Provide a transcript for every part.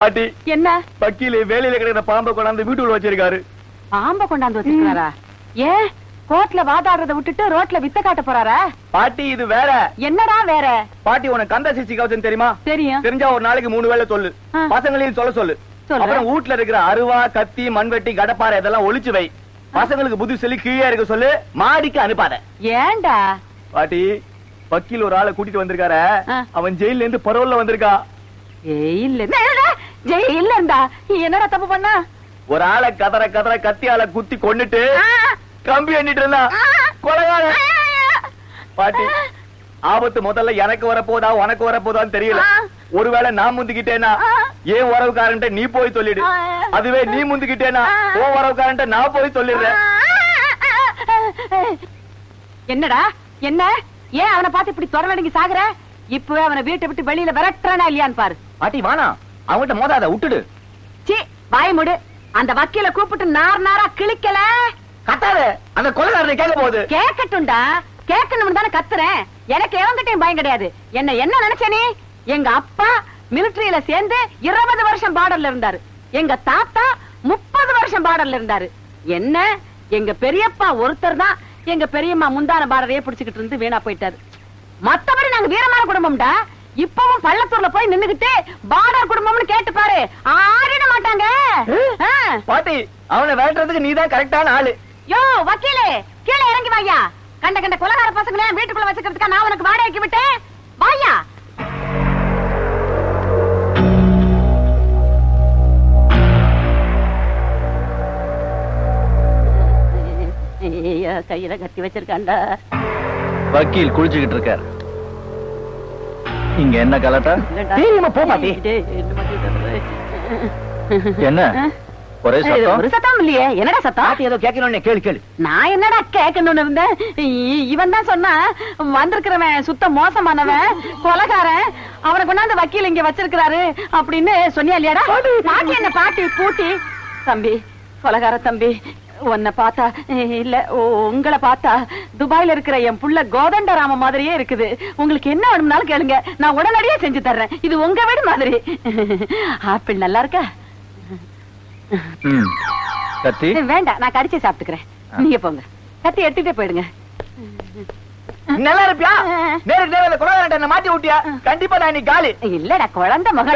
பாட்டி என்ன வக்கீல் வேலையில கிடக்கிற பாம்பை கொண்டாந்து வீட்டுக்குள்ள வச்சிருக்காரு. பாம்பை கொண்டாந்து வச்சிருக்காரா? ஏன் கோர்ட்ல வாதாடுறத விட்டுட்டு ரோட்ல வித்த காட்ட போறாரா? பாட்டி இது வேற. என்னடா வேற? பாட்டி உனக்கு கந்த சிசி கவச்சம் தெரியுமா? தெரியும். தெரிஞ்சா ஒரு நாளைக்கு 3 வேளை சொல்லு. பசங்களையும் சொல்ல சொல்லு. அப்புறம் வீட்டுல இருக்கிற அருவா, கத்தி, மண்வெட்டி, கடப்பாறை இதெல்லாம் ஒளிச்சு வை. பசங்களுக்கு புத்தி சொல்லி கீழே இருக்க சொல்லு. மாடிக்கு அனுப்பாத. ஏண்டா? பாட்டி வக்கீல் ஒரு ஆளை கூட்டிட்டு வந்திருக்காரு. அவன் ஜெயில இருந்து பரோல்ல வந்திருக்கா. ஜெயில இருந்தா என்னடா தப்பு பண்ணா? ஒரு ஆளை கதற கதற கத்தியால குத்தி கொன்னுட்டு கம்பி எண்ணிட்டு இருந்தா கொலைகார. பாட்டி ஆபத்து முதல்ல எனக்கு வரப்போதா உனக்கு வரப்போதான்னு தெரியல. ஒருவேளை நான் முந்திக்கிட்டேனா ஏன் உறவுக்காரன்ட்ட நீ போய் சொல்லிடு. அதுவே நீ முந்திக்கிட்டேனா ஓ உறவுக்காரன்ட்ட நான் போய் சொல்லிடுறேன். என்னடா என்ன? ஏன் அவனை பார்த்து இப்படி தொடர்ந்து சாகுற? இப்பவே அவனை வீட்டை விட்டு வெளியில விரட்டுறானா இல்லையான்னு பாரு. பாட்டி வானா அவன்கிட்ட மோதாத விட்டுடு. சி வாய மூடு. அந்த வக்கீல கூப்பிட்டு நாரா கிழிக்கல. கத்தாத. அந்த கொலைகாரனை கேட்க போகுது. கேட்கட்டும்டா. கேட்கணும்னு தானே கத்துறேன். எனக்கு எவங்கிட்டையும் பயம் கிடையாது. என்ன நினைச்ச நீ? எங்க அப்பா மிலிட்டரியில சேர்ந்து 20 வருஷம் பார்டர்ல இருந்தாரு. எங்க தாத்தா 30 வருஷம் பார்டர்ல இருந்தாரு. என்ன எங்க பெரியப்பா ஒருத்தர் தான் எங்க பெரியம்மா முந்தான பார்டரையே பிடிச்சுக்கிட்டு இருந்து வீணா போயிட்டாரு. மத்தபடி நாங்க வீரமான குடும்பம்டா. இப்பவும் பள்ளத்தூர்ல போய் நின்னுகிட்டு பார்டர் குடும்பம்னு கேட்டு பாரு, ஆடிட மாட்டாங்க. பாட்டி அவனை வேண்டறதுக்கு நீதான் கரெக்டான ஆளு. யோ வக்கீலே கீழே இறங்கி வாயா. கண்ட கண்ட கொலைகார பசங்களை வீட்டுக்குள்ள வச்சுக்கிறதுக்கா நான் உனக்கு வாடகைக்கு விட்டேன். வாயா. கையில கத்தி வச்சிருக்காண்டா. வக்கீல் குளிச்சுக்கிட்டு இருக்காரு. இங்க என்ன கலட்டா? போ பாட்டி. என்ன ஒரே சத்தம்? ஒரு சத்தம் இல்லையே. என்னடா சத்தம்? பாட்டி ஏதோ கேட்கணும்னு கேளு. நான் என்னடா கேட்கணும்னு இருந்தேன். இவன் தான் சொன்னா வந்திருக்கிறவன் சுத்த மோசமானவன், கொலைகாரன், அவனை கொண்டாந்து வக்கீல் இங்க வச்சிருக்கிறாரு அப்படின்னு சொன்னியா இல்லையாடா? பாட்டி என்ன பாட்டி பூட்டி? தம்பி கொலைகார தம்பி, உன்னை பார்த்தா இல்ல உங்களை பார்த்தா துபாயில இருக்கிற என் புள்ள கோதண்டராம மாதிரியே இருக்குது. உங்களுக்கு என்ன வேணும்னாலும் கேளுங்க, நான் உடனடியே செஞ்சு தர்றேன். இது உங்க வீடு மாதிரி. ஆப்பிள் நல்லா இருக்கா? கத்தி வேண்டாம், நான் கடிச்சு சாப்பிட்டுக்கிறேன். நீங்க போங்க, கத்தி எடுத்துட்டே போயிடுங்க. நல்லா இருப்பியா? நேருக்கு நேரில் கொலைகாரன் மாட்டி விட்டியா? கண்டிப்பா நான் நீ காலி. இல்லடா குழந்தை மகன்.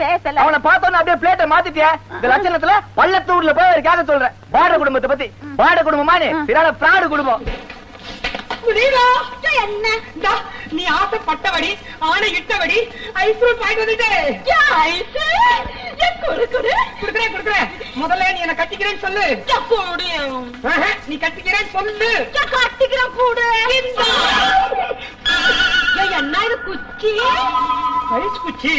பேசல. அவனை பார்த்தோன்னு அப்படியே பிளேட்டை மாத்திட்டியா? இந்த லட்சணத்துல பள்ளத்தூர்ல போய் ஒரு கேட்க சொல்றேன். வாட குடும்பத்தை பத்தி. வாட குடும்பமானு பிறால பிராடு குடும்பம். என்ன நீ ஆசைப்பட்டபடி ஆணை இட்டபடி ஐஸ்கிரீம் பாயிட்டு வந்துட்டே. முதல்ல நீ என்ன கட்டிக்கிறேன்னு சொல்லு. நீ கட்டிக்கிறேன்னு சொல்லு. கட்டிக்கிறேன் கூட. என்ன இது குச்சி? ஐஸ் குச்சி.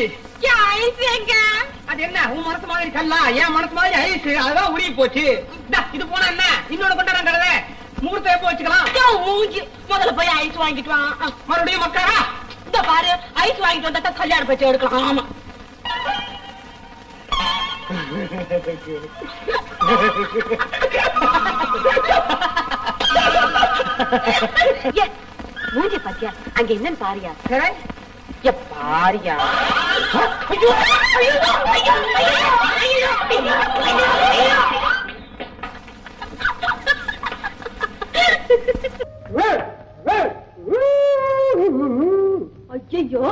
அது என்ன உன் மனசு மாதிரி கல்லா? என் மனசு மாதிரி ஐஸ். அதான் உருகி போச்சு. இது போனா என்ன இன்னொன்னு கொண்டாடுறாங்க கலவை. முகூர்த்தம் எப்போ வச்சுக்கலாம்? முதல்ல போய் ஐஸ் வாங்கிட்டு வா. மறுபடியும் மக்காரா? இந்த பாரு ஐஸ் வாங்கிட்டு வந்தா கல்யாண பேச்சு எடுக்கலாம். ஆமா மூஞ்சி பாத்தியா? அங்க என்னன்னு பாரியா? பாரியா? ஐயோ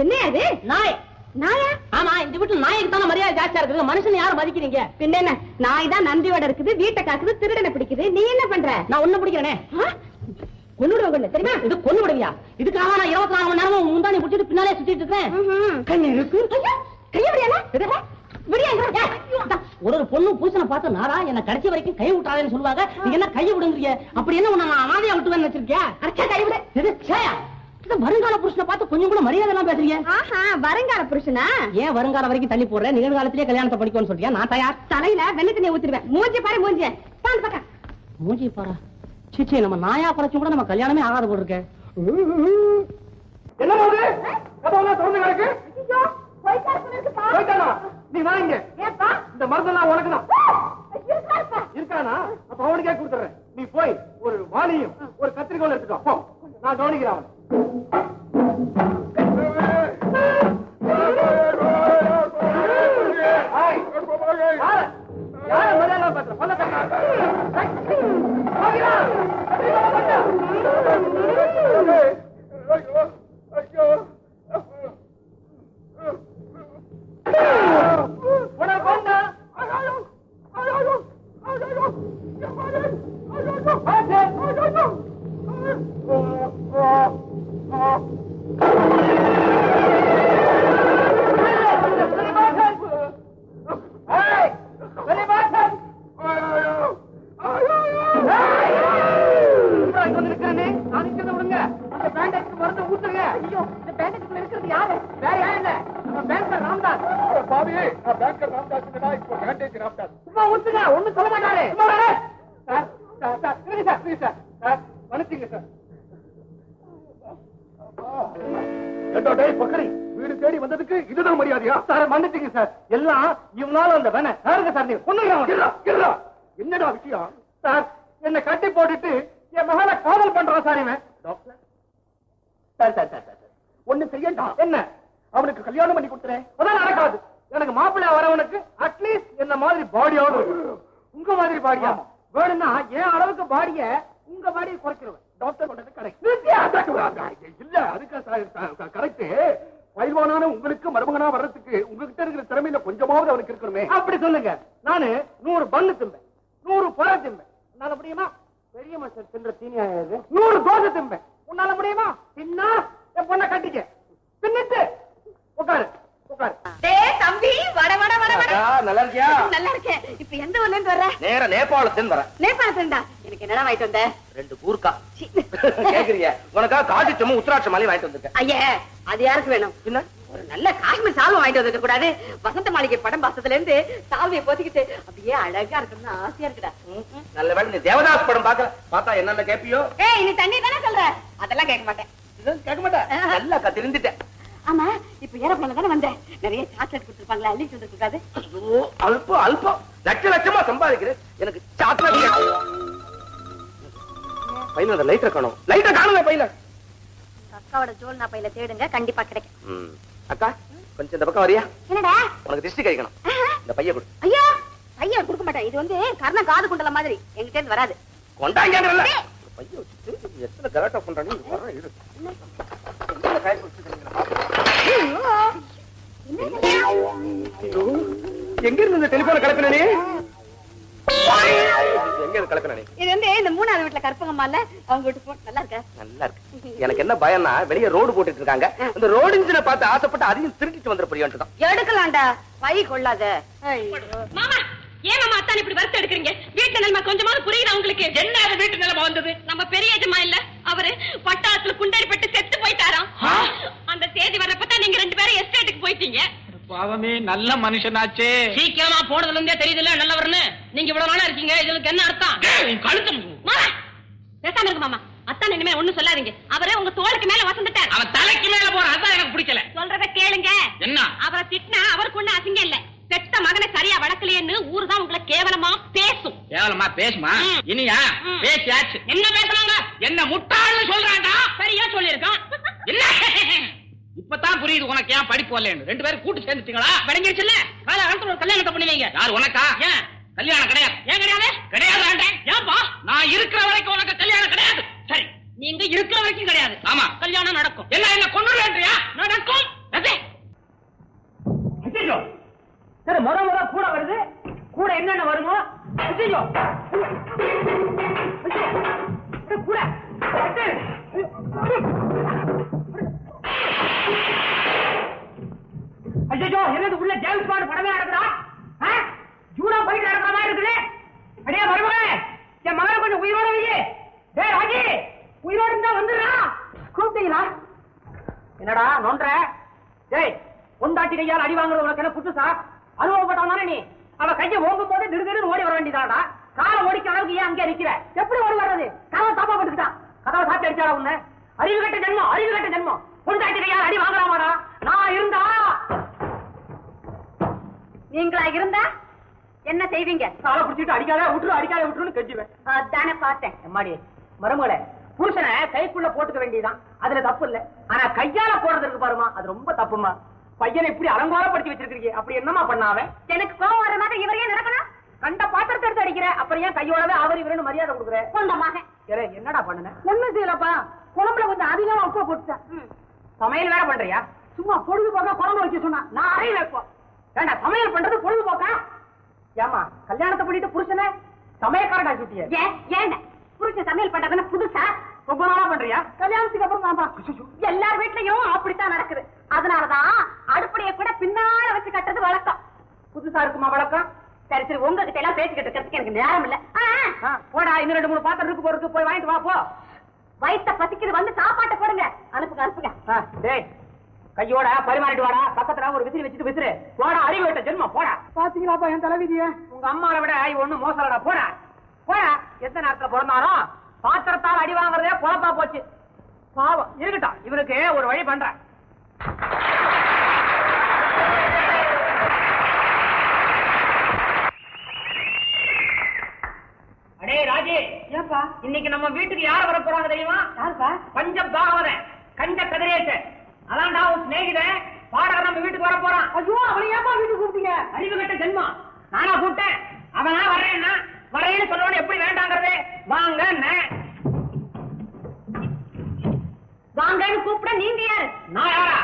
என்ன அது? நாய். நாயா? ஆமா, இந்த வீட்டு நாய்க்கு தானே மரியாதை ஜாஸ்தியா இருக்குது. மனுஷன் யாரும் மதிக்கிறீங்க? பின்ன என்ன, நாய் தான் நந்தியோட இருக்குது, வீட்டை காக்குது, திருடனை பிடிக்குது. நீ என்ன பண்ற? நான் ஒண்ணு பிடிக்கிறேனே. கொன்னுடுவாங்க தெரியுமா? இது கொன்னுடுவியா? இதுக்காக நான் 24 மணி நேரமும் முந்தானி பிடிச்சிட்டு பின்னாலே சுத்திட்டு இருக்கேன். கையை இருக்கு. கைய ஒரு பொண்ணு பூசனை பார்த்து நாரா என்ன கடைசி வரைக்கும் கை விட்டாதேன்னு சொல்லுவாங்க. நீங்க என்ன கையை விடுங்க? அப்படி என்ன உன்னை நான் அனாதையா விட்டுவேன்னு வச்சிருக்கியா? கை விட. வருங்கால புருஷனை பார்த்து கொஞ்சம் கூட மரியாதை எல்லாம் பேசுறீங்க. வருங்கால புருஷனா? ஏன் வருங்கால வரைக்கும் தள்ளி போடுறேன்? நிகழ்காலத்திலேயே கல்யாணத்தை படிக்கணும்னு சொல்றியா? நான் தயார். தலையில வெண்ணெய் தண்ணியை ஊத்திடுவேன். மூஞ்சி பாரு மூஞ்சி. மூஞ்சி பாரு. சீச்சே, நம்ம நாயா பறச்சும் கூட நம்ம கல்யாணமே ஆகாத போல இருக்க. என்ன போது? கதவெல்லாம் திறந்து கிடக்கு. நீ வாங்க. இந்த மருந்தெல்லாம் உனக்குதான் இருக்கானா? அப்ப அவனுக்கே கொடுத்துறேன். நீ போய் ஒரு வாளியும் ஒரு கத்திரிக்கோள் எடுத்துக்கோ. நான் கவனிக்கிறேன். வீடு தேடி வந்ததுக்கு இதுதான் மரியாதையா? சார் மன்னிச்சுங்க சார், எல்லாம் இவனால அந்த வேண சார். நீ என்னடா விஷயம் சார்? என்ன கட்டி போட்டுட்டு என் மகனை காதல் பண்றான் சார் இவன். ஒண்ணு செய்யண்டா. என்ன? அவனுக்கு கல்யாணம் பண்ணி கொடுத்துறேன். அதான் நடக்காது. எனக்கு மாப்பிள்ளை வரவனுக்கு அட்லீஸ்ட் என்ன மாதிரி பாடியோடு உங்க மாதிரி பாடியா வேணும்னா என் அளவுக்கு பாடிய உங்க பாடியை குறைச்சிருவேன். டாக்டர் கொண்டது கரெக்ட் இல்ல. அதுக்கு கரெக்ட். பயில்வானான உங்களுக்கு மருமகனா வர்றதுக்கு உங்ககிட்ட இருக்கிற திறமையில கொஞ்சமாவது அவனுக்கு இருக்கணுமே. அப்படி சொல்லுங்க. நானு 100 பண்ணு திம்பேன், 100 பழ திம்பேன். உன்னால முடியுமா? பெரிய மனுஷன் தின்ற தீனியா 100 தோசை திம்பேன். உன்னால முடியுமா? பின்னா என் பொண்ணை கட்டிக்க. பின்னிட்டு உட்காரு உட்காரு. தம்பி வட வட வட வட. நல்லா இருக்கியா? நல்லா இருக்கேன். இப்ப எந்த ஊர்ல இருந்து வர்ற? நேரா நேபாளத்துல வரேன். நேபாளத்துலடா. எனக்கு என்னடா வாங்கிட்டு வந்த? 2 கூர்க்கா. கேக்குறியா? உனக்கா காசி சும்மா உத்தராட்ச மாலை வாங்கிட்டு வந்திருக்கேன். ஐயே, அது யாருக்கு வேணும்? என்ன? ஒரு நல்ல காஷ்மீர் சால்வை வாங்கிட்டு வந்திருக்க கூடாது? வசந்த மாளிகை படம் பார்த்ததுல இருந்து சால்வையை போத்திக்கிட்டு அப்படியே அழகா இருக்குன்னு ஆசையா இருக்குடா. நல்ல வேலை நீ தேவதாஸ் படம் பார்த்தா என்னென்ன கேப்பியோ? ஏய், நீ தண்ணி தானே சொல்ற? அதெல்லாம் கேட்க மாட்டேன். கேட்க மாட்டேன். நல்லா திருந்துட்டேன். ஆமா, இப்ப ஏரோப்ளேன்ல தானே வந்தேன். நிறைய சாக்லேட் கொடுத்துருப்பாங்களா? அள்ளிட்டு வந்துருக்காது? ஐயோ, அல்பம் லட்சமா சம்பாதிக்கிறேன். எனக்கு சாக்லேட் பையில அந்த லைட்டர் காணும். லைட்டர் காணுங்க பையில. அக்காவோட ஜோல்னா பையில தேடுங்க, கண்டிப்பா கிடைக்கும். அக்கா, கொஞ்சம் இந்த பக்கம் வரியா? என்னடா? உனக்கு திருஷ்டி கழிக்கணும். இந்த பைய கொடு. ஐயா, பைய கொடுக்க மாட்டேன். இது வந்து கர்ண காது குண்டல மாதிரி என்கிட்ட இருந்து வராது. கொண்டாங்கறல. பைய வச்சிட்டு எத்தனை கலாட்டா பண்றானே வர இரு. என்ன காய் கொடுத்துட்டீங்க? எங்க இருந்து இந்த டெலிபோனை கலப்பின நீ? எங்க இருந்து கலப்பின நீ? இது வந்து இந்த 3வது வீட்ல கற்பகம்மா இல்ல, அவங்க வீட்டு போன் நல்லா இருக்கா? நல்லா இருக்கு. எனக்கு என்ன பயம்னா வெளிய ரோடு போட்டுட்டு இருக்காங்க. அந்த ரோடு இன்ஜினை பார்த்து ஆசைப்பட்டு அதையும் திருட்டிட்டு வந்துற போறியான்னு தான். எடுக்கலாம்டா, பை கொள்ளாத. மாமா, ஏன் மாமா அத்தான் இப்படி வறுத்து எடுக்கிறீங்க? வீட்டு நிலைமை கொஞ்சமாவது புரியுதா உங்களுக்கு? என்ன அது வீட்டு நிலைமை வந்தது? நம்ம பெரிய எஜமா இல்ல, அவரு பட்டாளத்துல குண்டடிப்பட்டு செத்து போயிட்டாராம். அந்த செய்தி வரப்பதான் நீங்க 2 பேரும் எஸ்டேட்டுக்கு போயிட்டீங்க. பாவமே, நல்ல மனுஷனாச்சே. சீக்கிரமா போனதுல இருந்தே தெரியுதுல்ல நல்லவர்னு. நீங்க இவ்வளவு நாளா இருக்கீங்க, இதுக்கு என்ன அர்த்தம்? கழுத்து பேசாம இருக்கு மாமா. அத்தான் இனிமே ஒண்ணும் சொல்லாதீங்க. அவரே உங்க தோளுக்கு மேல வசந்துட்டார். அவன் தலைக்கு மேல போற, அதான் எனக்கு பிடிக்கல. சொல்றத கேளுங்க. என்ன? அவரை திட்டினா அவருக்கு ஒண்ணு அசிங்கம் இல்ல. பெத்த மகனை சரியா வளர்க்கலையேன்னு ஊரு தான் உங்களை கேவலமா பேசும். கேவலமா பேசுமா? இனியா பேசியாச்சு. என்ன பேசுறாங்க? என்ன முட்டாள்னு சொல்றான்டா. சரியா சொல்லிருக்கான். என்ன? இப்பதான் புரியுது உனக்கு ஏன் படிப்பு வரலன்னு. 2 பேரும் கூட்டு சேர்ந்துட்டீங்களா? விளங்கிடுச்சுல்ல. காலகாலத்துல ஒரு கல்யாணத்தை பண்ணுவீங்க. யார் உனக்கா? ஏன் கல்யாணம் கிடையாது. ஏன் கிடையாது? கிடையாது. ஏன்பா? நான் இருக்கிற வரைக்கும் உனக்கு கல்யாணம் கிடையாது. சரி, நீங்க இருக்கிற வரைக்கும் கிடையாது. ஆமா, கல்யாணம் நடக்கும். என்ன கொன்னுறியா? நடக்கும். சரி, முத கூட வருது. கூட என்னென்ன வருமோ கூட ஐயோ, என்னது உள்ள ஜேம்ஸ் பாண்ட் படமே நடக்குதா? ஜூடா போயிட்டு நடக்கிற மாதிரி இருக்குது. அடியே மருமகனே, என் மகனை கொஞ்சம் உயிரோட வையே. டேய் ராஜி, உயிரோட இருந்தா வந்துடுறா. கூப்பிட்டீங்களா? என்னடா நோன்ற? டேய், பொண்டாட்டி கையால் அடி வாங்குறது உனக்கு என்ன புதுசா? அனுபவப்பட்டவனானே நீ. அவ கையை ஓங்கும் போது திடீர்னு ஓடி வர வேண்டியதாடா. காலை ஓடிக்க அளவுக்கு ஏன் அங்கே நிக்கிற? எப்படி ஓடி வர்றது? கதவை தாப்பா போட்டுக்கிட்டான். கதவை சாப்பிட்டு அடிச்சாடா உன்ன. அறிவு கட்ட ஜென்மம், அறிவு கட்ட ஜென்மம். பொண்டாட்டி கையால் அடி வாங்கலாமாடா? நான் இருந்தா நீங்களா இருந்தா என்ன செய்வீங்க? காலை பிடிச்சிட்டு அடிக்காத விட்டுருன்னு கெஞ்சுவேன். அதானே பார்த்தேன். எம்மாடி மருமகளே, புருஷனை கைக்குள்ள போட்டுக்க வேண்டியதான், அதுல தப்பு இல்ல. ஆனா கையால போடுறதுக்கு பாருமா, அது ரொம்ப தப்புமா. பையனை இப்படி அலங்கோலப்படுத்தி வச்சிருக்கீங்க. அப்படி என்னமா பண்ணாவ? எனக்கு கோவம் வர மாதிரி இவரையே நடக்கணும். கண்ட பாத்திரத்தை எடுத்து அடிக்கிற, அப்புறம் ஏன் கையோடவே அவர் இவருன்னு மரியாதை கொடுக்குற? கொண்டமாக என்னடா பண்ணுன? ஒண்ணு செய்யலப்பா, குழம்புல கொஞ்சம் அதிகமா உப்பு போட்டுட்டேன். சமையல் வேற பண்றியா? சும்மா பொழுதுபோக்கா குழம்பு வைக்க சொன்னா நான் அறையில் வைப்போம். ஏண்டா சமையல் பண்றது பொழுதுபோக்கா? ஏமா கல்யாணத்தை பண்ணிட்டு புருஷனை சமையக்காரடா சுட்டிய? ஏன் புருஷன் சமையல் பண்றதுன்னு புதுசா ரொம்ப நாளா பண்றியா? கல்யாணத்துக்கு அப்புறம் எல்லார் வீட்லயும் அப்படித்தான் நடக்குது. அதனாலதான் அடுப்படைய கூட பின்னால வச்சு கட்டுறது வழக்கம். புதுசா இருக்குமா வழக்கம்? சரி சரி, உங்ககிட்ட எல்லாம் பேசிக்கிட்டு இருக்கிறதுக்கு எனக்கு நேரம் இல்ல. போடா, இன்னும் 2-3 பாத்திரம் இருக்கு போறதுக்கு, போய் வாங்கிட்டு வா போ. வயிற்ற பசிக்குது, வந்து சாப்பாட்டை போடுங்க. அனுப்புங்க அனுப்புங்க. டேய் கையோட பரிமாறிட்டு வாடா. பக்கத்துல ஒரு விசிறி வச்சுட்டு விசிறு. போடா, அறிவு விட்ட ஜென்மம் போடா. பாத்தீங்களாப்பா என் தலைவிதிய? உங்க அம்மாவை விட ஒண்ணும் மோசலடா. போடா போடா. எந்த நேரத்துல பிறந்தாலும் பாத்திரத்தால் அடி வாங்குறதே பொழப்பா போச்சு. பாவம் இருக்கட்டும், இவருக்கு ஒரு வழி பண்றேன். அடே ராஜே, ஏப்பா இன்னைக்கு நம்ம வீட்டுக்கு யார் வர போறாங்க தெரியுமா? யாருப்பா? பஞ்ச பாகவதன், கஞ்ச கதிரேசன். அதான்டா உன் சிநேகிதன் பாடகர் நம்ம வீட்டுக்கு வர போறான். ஐயோ, அவனை ஏப்பா வீட்டுக்கு கூப்பிட்டீங்க? அறிவு கட்ட ஜென்மம். நானா கூப்பிட்டேன்? அவனா வர்றேன்னா வரையில சொல்லணும், எப்படி வேண்டாங்கிறதே. வாங்க வாங்கன்னு கூப்பிட நீங்க யாரு? நான் யாரா?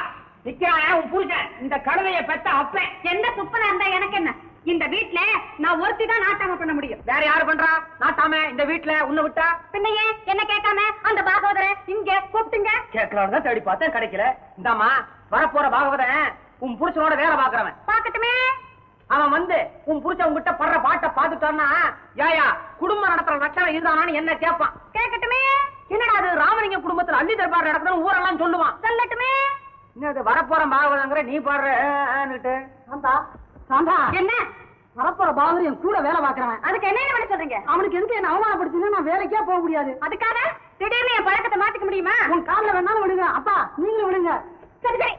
நிக்கிறானே உன் புருஷன், இந்த கழுதையை பெத்த அப்பன். எந்த துப்பனா இருந்தா எனக்கு என்ன? இந்த வீட்டுல நான் ஒருத்தி தான் நாட்டாம பண்ண முடியும். வேற யாரு பண்றா நாட்டாம இந்த வீட்டுல? உன்னை விட்டா பின்னையே என்ன கேட்காம அந்த பாகவதரை இங்க கூப்பிட்டுங்க. கேட்கலாம் தேடி பார்த்தேன், கிடைக்கல. இந்தாமா வரப்போற பாகவதன் உன் புருஷனோட வேலை பாக்குறவன். பாக்கட்டுமே. அவன் வந்து உன் புருஷன் உங்ககிட்ட படுற பாட்டை பாத்துட்டான்னா, யாயா குடும்பம் நடத்துற லட்சணம் இருந்தானு என்ன கேட்பான். கேட்கட்டுமே. என்னடா அது ராமலிங்க குடும்பத்துல அள்ளி தர்பார் நடக்கணும் ஊரெல்லாம் சொல்லுவான். சொல்லட்டுமே. இன்னது வரப்போற பாகவதங்கிற நீ பாடுற என்ன? வரப்போற பாகவதர் என் கூட வேலை பாக்குறவன். அதுக்கு என்ன பண்ண சொல்றீங்க? அவனுக்கு எதுக்கு என்ன அவமானப்படுத்தினா நான் வேலைக்கே போக முடியாது. அதுக்காக திடீர்னு என் பழக்கத்தை மாத்திக்க முடியுமா? உன் காலில் வேணாலும் விடுங்க. அப்பா நீங்களும் விடுங்க. சரி சரி,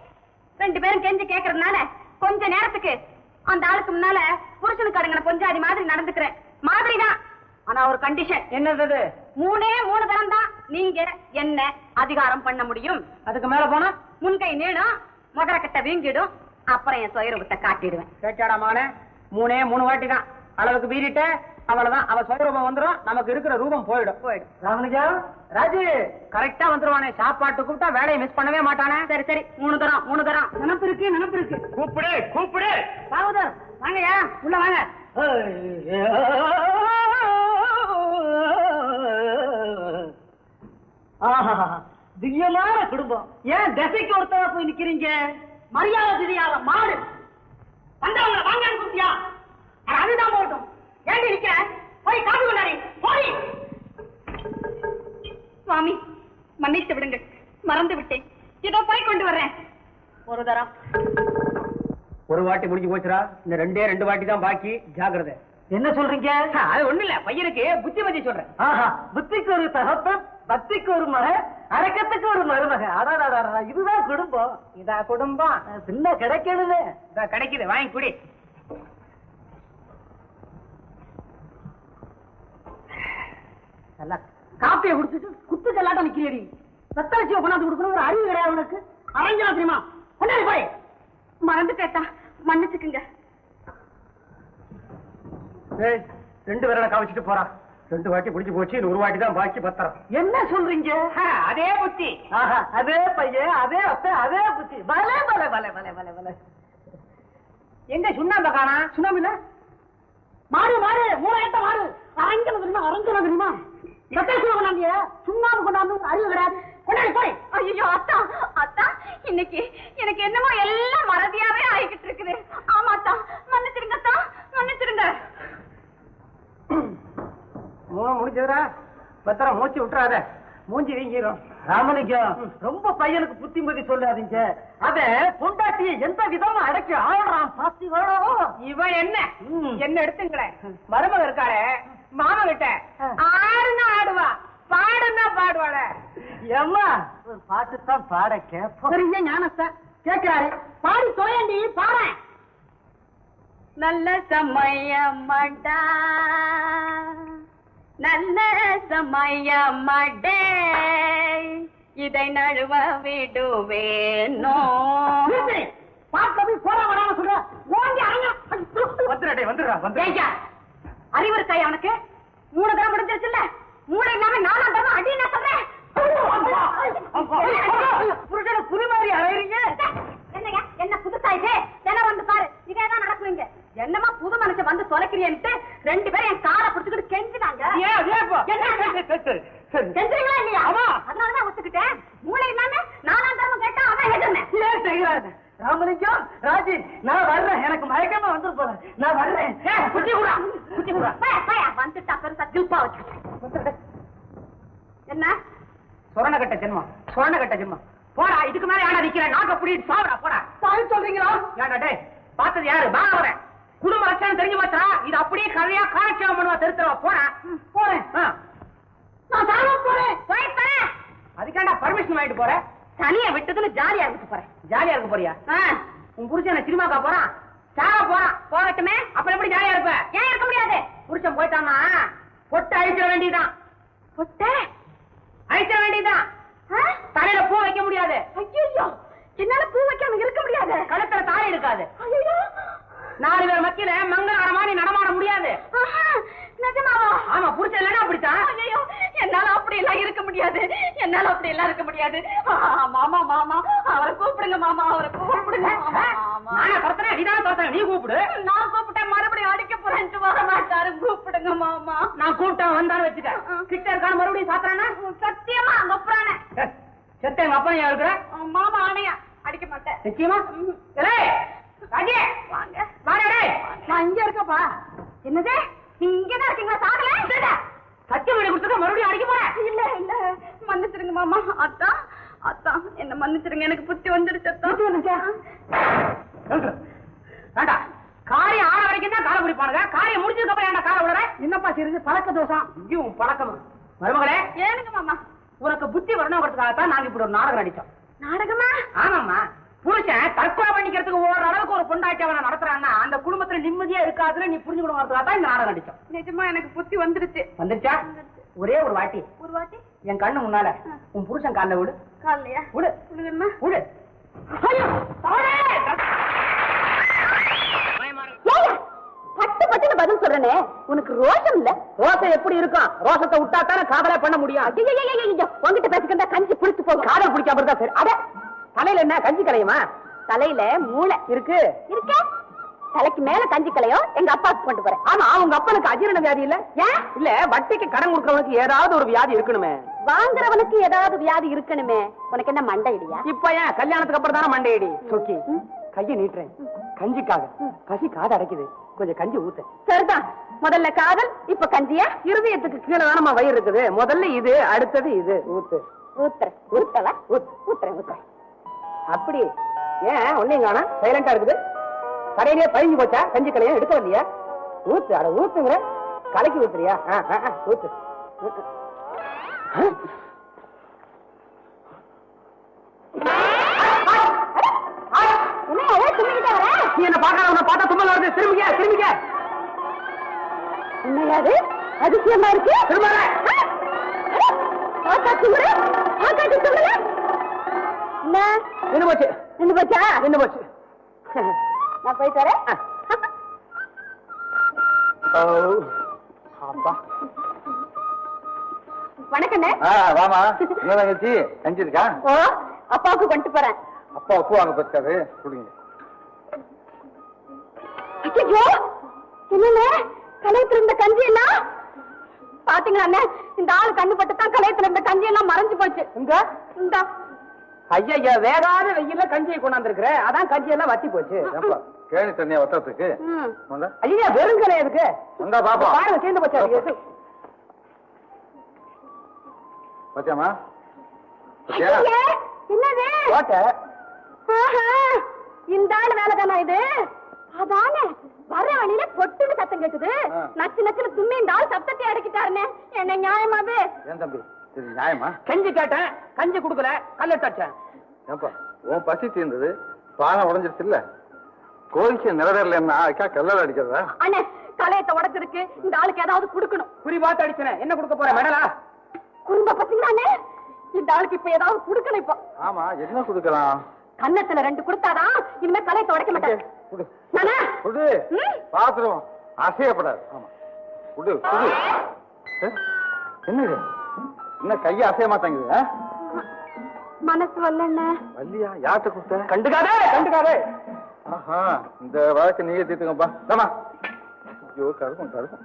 2 பேரும் கெஞ்சி கேட்கறதுனால கொஞ்ச நேரத்துக்கு அந்த ஆளுக்கு முன்னால புருஷனுக்கு அடங்கின கொஞ்சாதி மாதிரி நடந்துக்கிறேன். மாதிரிதான். ஆனா ஒரு கண்டிஷன். என்னது? 3 தரம் தான் நீங்க என்ன அதிகாரம் பண்ண முடியும். அதுக்கு மேல போனா முன்கை நீடும், முதலக்கட்டை வீங்கிடும், அப்புறம் என் சுயரூபத்தை காட்டிடுவேன். கேட்டாடா மகனே, 3 வாட்டி தான். அளவுக்கு மீறிட்ட அவ்வளவுதான், அவ சுயரூபம் வந்துடும், நமக்கு இருக்கிற ரூபம் போயிடும். ராமலிங்கா ராஜு கரெக்டா வந்துருவானே. சாப்பாட்டு கூப்பிட்டா வேலையை மிஸ் பண்ணவே மாட்டானே. சரி சரி, 3 தரம். நினப்பு இருக்கு. கூப்பிடு பாகவதர், வாங்கயா உள்ள வாங்க. திவ்யமான குடும்பம். ஏன் திசைக்கு ஒருத்தவா போய் நிக்கிறீங்க? மரியாதை தெரியாத மாடு வந்தவங்களை வாங்க கூப்பிட்டியா? அதுதான் போகட்டும். ஏண்டி நிக்கிற? போய் காது கொண்டாடி போய். சுவாமி மன்னித்து விடுங்க, மறந்து விட்டேன். இதோ போய் கொண்டு வர்றேன். ஒரு தரம். ஒரு வாட்டி முடிஞ்சு போச்சுரா. இந்த 2 வாட்டி தான் பாக்கி. ஜாக்கிரதை. என்ன சொல்றீங்க? அது ஒண்ணு இல்ல, பையனுக்கு புத்திமதி சொல்றேன். புத்திக்கு ஒரு தகப்பன், பக்திக்கு ஒரு மக, அரக்கத்துக்கு ஒரு மருமக. அடாடா, இதுதான் குடும்பம். இதா குடும்பம்? பின்ன கிடைக்கணுது. இதா கிடைக்குது, வாங்கி குடி. காப்பியை குடிச்சிட்டு குத்து கல்லாட்டம் நிக்கிறீ. சத்தரிசியை கொண்டாந்து கொடுக்கணும் ஒரு அறிவு கிடையாது உனக்கு. அரஞ்சலாம் தெரியுமா? கொண்டாடி போய். மறந்து கேட்டா மன்னிச்சுக்குங்க. 2 விரலை காமிச்சிட்டு போறா. 2 வாட்டி முடிஞ்சு போச்சு, 1 வாட்டி தான் பாக்கி. பத்திரம். என்ன சொல்றீங்க? அதே புத்தி, அதே பையன், அதே அப்ப, அதே புத்தி. பலே பலே பலே பலே பலே பலே. எங்க சுண்ணாம்ப காணா? சுண்ணாம்பு இல்ல. மாடு 3 மாடு அரஞ்சன தெரியுமா? கொண்டாந்திய சுண்ணாம்பு கொண்டாந்து அறிவு கிடையாது. கொண்டாடி போய். ஐயோ அத்தா, அத்தா இன்னைக்கு எனக்கு என்னமோ எல்லாம் மறதியாவே ஆகிக்கிட்டு இருக்குது. ஆமா அத்தா, மன்னிச்சிருங்க அத்தா, மன்னிச்சிருங்க. முடிஞ்சதுரா. பத்திரம் மூச்சு விட்டுறாத, மூஞ்சி வீங்கிரும். ராமலிங்கம், ரொம்ப பையனுக்கு புத்திமதி சொல்லாதீங்க. அத பொண்டாட்டியை எந்த விதமா அடக்கி ஆடுறான் பாத்தீங்களோ? இவன் என்ன எடுத்துங்களேன். மருமக இருக்காளே மாமா கிட்ட ஆடுனா ஆடுவா, பாடுனா பாடுவாள. ஏம்மா ஒரு பாட்டு தான் பாட கேட்போம். ஞானத்தை கேட்கிறாரு, பாடி தோயண்டி பாரு. நல்ல சமயமடா, நல்ல சமயமடே, இதை நழுவ விடுவேனோ. பாட்டு போய் போற வராம சொல்ற. ஓங்கி அரங்க வந்துடுறா. அறிவு இருக்காய் அவனுக்கு? 3 தடவை முடிஞ்சிருச்சுல்ல, மூளை இல்லாம 4ஆம் தடவை அடி என்ன சொல்றேன்? புருஷனை புது மாதிரி அழைறீங்க. என்னங்க என்ன புதுசா இது? தினம் வந்து பாரு, இதேதான் நடக்குவீங்க. என்னமா புது மனுஷன் வந்து தொலைக்கிறியன்ட்டு 2 பேரும் என் காலை பிடிச்சுக்கிட்டு கெஞ்சினாங்க. கெஞ்சுறீங்களா இல்லையா? அதனாலதான் ஒத்துக்கிட்டேன். மூளை இல்லாம 4ஆம் தடவை கேட்டா அவன் எதுன்னு ராமலிங்கம், ராஜி, நான் வர்றேன். எனக்கு மயக்கமா வந்து போறேன். நான் வர்றேன். குச்சி கூட வந்துட்டா பெருசா ஜில்பா வச்சு. என்ன சொரணகட்ட ஜென்மம், சொரணகட்ட ஜென்மம். போடா, இதுக்கு மேல யாரா நிக்கிறேன்? நாக்க புடிட்டு சாவடா, போடா. சாவி சொல்றீங்களா? ஏன்டா டேய், பார்த்தது யாரு? பாவரேன். குடும்ப லட்சணம் தெரிஞ்சு பார்த்தா இது அப்படியே கதையா காட்சியா பண்ணுவா. தெரிஞ்சவா போறா. போறேன். நான் சாவ போறேன். போயிட்டேன். அதுக்காண்டா பர்மிஷன் வாங்கிட்டு போறேன்? தனியா விட்டதுன்னு ஜாலியா இருக்க போறேன். ஜாலியா இருக்க போறியா? உன் புருஷன் சினிமாக்கா போறான், சாவ போறான். போகட்டுமே. அப்புறம் எப்படி ஜாலியா இருப்ப? ஏன் இருக்க முடியாது? புருஷன் போயிட்டாமா பொட்டு அழிச்சிட வேண்டியதான். பொட்டை அழிச்சிட வேண்டியதான். தலையில பூ வைக்க முடியாது. ஐயோ, என்னால பூ வைக்காம இருக்க முடியாது. கழுத்துல தாலி இருக்காது. ஐயோ, 4 பேர் மத்தியில மங்களகரமா நீ நடமாட முடியாது. நிஜமாவா? ஆமா, புருஷன் இல்லைன்னா அப்படித்தான். ஐயோ, என்னால அப்படி எல்லாம் இருக்க முடியாது. என்னால அப்படி எல்லாம் இருக்க முடியாது. மாமா மாமா அவரை கூப்பிடுங்க. மாமா அவரை கூப்பிடுங்க. நானே துரத்துறேன், நீதானே துரத்துறேன். நீ கூப்பிடு. நான் கூப்பிட்டேன், மறுபடியும் அடிக்க போறேன்ட்டு வர மாட்டாரு. கூப்பிடுங்க மாமா. நான் கூப்பிட்டேன் வந்தாலும் வச்சுக்க. கிட்ட இருக்கான மறுபடியும் சாத்துறானா? சத்தியமா அங்க அப்புறானே செத்த எங்க அப்பா ஏன் இருக்கிற? மாமா ஆணையா அடிக்க மாட்டேன். நிச்சயமா? ராஜே வாங்க. வாடா. நான் இங்க இருக்கப்பா. என்னது, நீங்க இங்கதான் இருக்கீங்களா? சாகல சத்தியம் பண்ணி கொடுத்துக்க மறுபடியும் அடிக்க போறேன். இல்ல இல்ல, மன்னிச்சிருங்க மாமா. அத்தான் அத்தான் என்ன மன்னிச்சிருங்க. எனக்கு புத்தி வந்துடுச்சு. வேண்டா, காரியம் ஆன வரைக்கும் தான் காலை பிடிப்பானுங்க. காரியம் முடிச்சதுக்கு அப்புறம் ஏன்டா காலை விடுற? என்னப்பா சிறிது பழக்க தோசம். இங்கேயும் பழக்கம். மருமகளே, ஏனுங்க மாமா? உனக்கு புத்தி வரணுங்கிறதுக்காகத்தான் நாங்க இப்படி ஒரு நாடகம் நடிச்சோம். நாடகமா? ஆமாம்மா. புருஷன் தற்கொலை பண்ணிக்கிறதுக்கு ஒவ்வொரு அளவுக்கு ஒரு பொண்டாட்டி அவனை நடத்துறான்னா அந்த குடும்பத்துல நிம்மதியா இருக்காதுன்னு நீ புரிஞ்சுக்கணுங்கிறதுக்காக தான் இந்த நாடகம் நடிச்சோம். நிஜமா எனக்கு புத்தி வந்துருச்சு. வந்துருச்சா? ஒரே ஒரு வாட்டி ஒரு வாட்டி என் கண்ணு முன்னால உன் புருஷன் கால்ல விடு. காலையா? விடு. விடுங்கம்மா. விடு. பட்டு பட்டு பதில் சொல்றனே, உனக்கு ரோஷம் இல்ல? ரோசம் எப்படி இருக்கும்? ரோசத்தை விட்டா தானே காதலே பண்ண முடியும். உங்ககிட்ட பேசிக்கிட்டா கஞ்சி புடிச்சு போகும். காதல் பிடிக்காம இருந்தா சரி. அட, தலையில என்ன கஞ்சி கலையுமா? தலையில மூளை இருக்கு. இருக்க. தலைக்கு மேல கஞ்சி கலையும் எங்க அப்பாவுக்கு கொண்டு போறேன். ஆமா, அவங்க அப்பனுக்கு அஜீரண வியாதி இல்ல? ஏன் இல்ல, வட்டிக்கு கடன் கொடுக்கறவனுக்கு ஏதாவது ஒரு வியாதி இருக்கணுமே. வாங்குறவனுக்கு ஏதாவது வியாதி இருக்கணுமே. உனக்கு என்ன மண்டை இடியா? இப்ப ஏன் கல்யாணத்துக்கு அப்புறம் தானே மண்டையடி? சொக்கி கையை நீட்டுறேன் கஞ்சிக்காக. பசி காது அடைக்குது, கொஞ்சம் கஞ்சி ஊத்து. சரிதான். முதல்ல காதல், இப்ப கஞ்சியா? இருதயத்துக்கு கீழே தானமா வயிறு இருக்குது. முதல்ல இது, அடுத்தது இது. ஊத்து. ஊத்துறேன். ஊத்தல ஊத்துறேன் ஊத்துறேன். அப்படி ஏன் ஒன்னையும் காணா சைலண்டா இருக்குது? கடையிலேயே பழிஞ்சு போச்சா? கஞ்சி கலையா எடுக்க வரலையா? ஊத்து. அட ஊத்துங்கிற, கலைக்கு ஊத்துறியா? ஊத்து. நீ என்ன பாக்க பார்த்தா தும்மல் வருது. திரும்பிக்க திரும்பிக்க. என்னையாது அதிசயமா இருக்கு? திரும்ப நின்று போச்சு. நின்று போச்சா? நின்று போச்சு. நான் போயிட்டு வரேன். வணக்கண்ணே. வாமா. தங்கச்சி கஞ்சி இருக்கா? ஓ, அப்பாவுக்கு கொண்டு போறேன். அப்பா உப்பு வாங்க பத்தாது. கொடுங்க. ஐயோ, என்னண்ணே கலையத்துல இருந்த கஞ்சி எல்லாம் பாத்தீங்களா அண்ணே? இந்த ஆளு கண்ணு பட்டு தான் கலையத்துல இருந்த கஞ்சி எல்லாம் மறைஞ்சு போச்சு. இந்த ஐயா, வேகாத வெயில்ல கஞ்சியை கொண்டாந்துருக்குற, அதான் கஞ்சி எல்லாம் வத்தி போச்சு. கேணி தண்ணியா வட்டத்துக்கு ஐயா வெறுங்கலை இருக்கு. பாப்பா பாருங்க, சேர்ந்து போச்சு. பத்தியாமா? என்னது இந்த ஆளு வேலைதானா இது? அதானே வர வழியில பொட்டுன்னு சத்தம் கேட்டுது. நச்சு நச்சுன்னு தும்மி இந்த ஆள் சத்தத்தை அடக்கிட்டாருன்னு. என்ன நியாயமாவே? ஏன் தம்பி இது நியாயமா? கஞ்சி கேட்டேன், கஞ்சி குடுக்கல, கல்லட்டாச்சேன். ஏப்பா உன் பசி தீர்ந்தது, பானை உடஞ்சிருச்சு இல்ல? கோரிக்கை நிறைவேறலன்னா அதுக்கா கல்லல் அடிக்கிறதா? அண்ணே, கலையத்தை உடச்சிருக்கு. இந்த ஆளுக்கு ஏதாவது கொடுக்கணும். குறி பார்த்து அடிச்சேன். என்ன கொடுக்க போறேன்? மெடலா? குறும்ப பத்தீங்களா அண்ணே? இந்த ஆளுக்கு இப்ப ஏதாவது கொடுக்கணும். இப்போ ஆமா, என்ன கொடுக்கலாம்? கன்னத்துல 2 கொடுத்தாதான் இனிமே கலையத்தை உடைக்க மாட்டேன். பாத்திரம் அசையப்படாது. ஆமா குடு குடு. என்னது என்ன கைய அசைய மாட்டாங்குது? மனசு வரலண்ணே. வள்ளியா யார்கிட்ட கூப்பிட்ட? கண்டுக்காதே கண்டுக்காதே. ஆஹா இந்த வழக்கு நீங்க தீர்த்துங்கப்பா. ஐயோ கருக்கும் கருக்கும்.